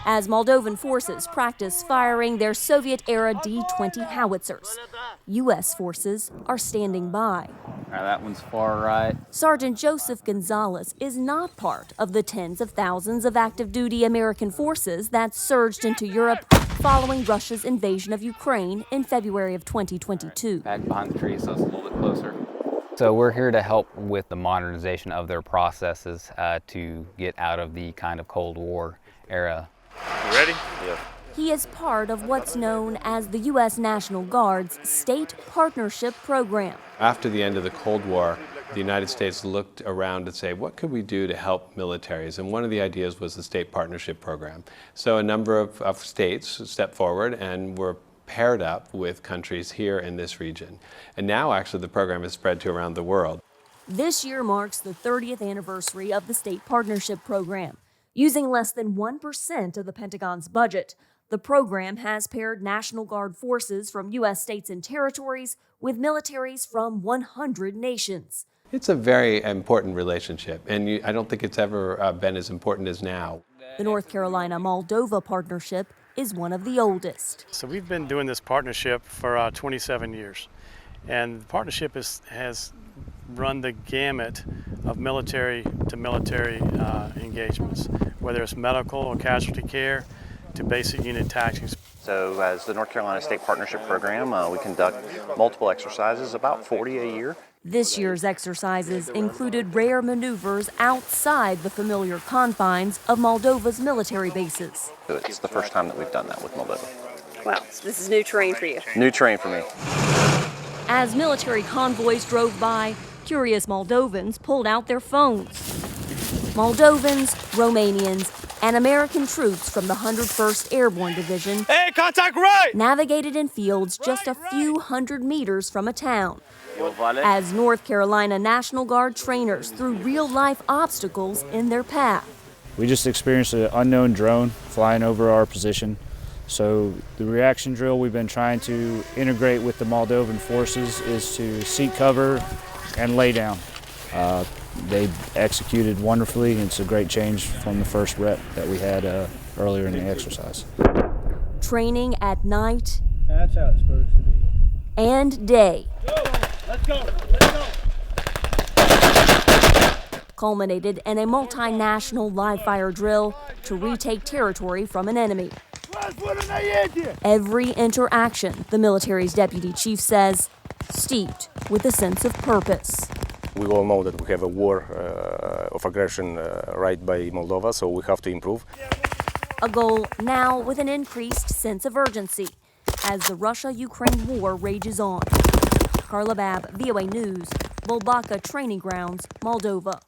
as Moldovan forces practice firing their Soviet-era D-20 howitzers. U.S. forces are standing by. That one's far right. Sergeant Joseph Gonzalez is not part of the tens of thousands of active-duty American forces that surged into Europe following Russia's invasion of Ukraine in February of 2022. Back behind the tree, so it's a little bit closer. So we're here to help with the modernization of their processes to get out of the kind of Cold War era. You ready? Yeah. He is part of what's known as the U.S. National Guard's State Partnership Program. After the end of the Cold War, the United States looked around to say, what could we do to help militaries? And one of the ideas was the State Partnership Program. So a number of states stepped forward and were paired up with countries here in this region. And now actually the program is spread to around the world. This year marks the 30th anniversary of the State Partnership Program. Using less than 1% of the Pentagon's budget, the program has paired National Guard forces from U.S. states and territories with militaries from 100 nations. It's a very important relationship, and I don't think it's ever been as important as now. The North Carolina-Moldova partnership is one of the oldest. So we've been doing this partnership for 27 years, and the partnership has run the gamut of military to military engagements, whether it's medical or casualty care to basic unit tactics. So as the North Carolina State Partnership Program, we conduct multiple exercises, about 40 a year. This year's exercises included rare maneuvers outside the familiar confines of Moldova's military bases. So it's the first time that we've done that with Moldova. Wow, so this is new terrain for you. New terrain for me. As military convoys drove by, curious Moldovans pulled out their phones. Moldovans, Romanians, and American troops from the 101st Airborne Division navigated in fields just a few hundred meters from a town, as North Carolina National Guard trainers threw real-life obstacles in their path. We just experienced an unknown drone flying over our position. So the reaction drill we've been trying to integrate with the Moldovan forces is to seek cover and lay down. They executed wonderfully, and it's a great change from the first rep that we had earlier in the exercise. Training at night. That's how it's supposed to be. And day. Go. Let's go. Let's go. Culminated in a multinational live-fire drill to retake territory from an enemy. Every interaction, the military's deputy chief says, steeped with a sense of purpose. We all know that we have a war of aggression right by Moldova, so we have to improve. A goal now with an increased sense of urgency as the Russia-Ukraine war rages on. Carla Babb, VOA News, Volbaka Training Grounds, Moldova.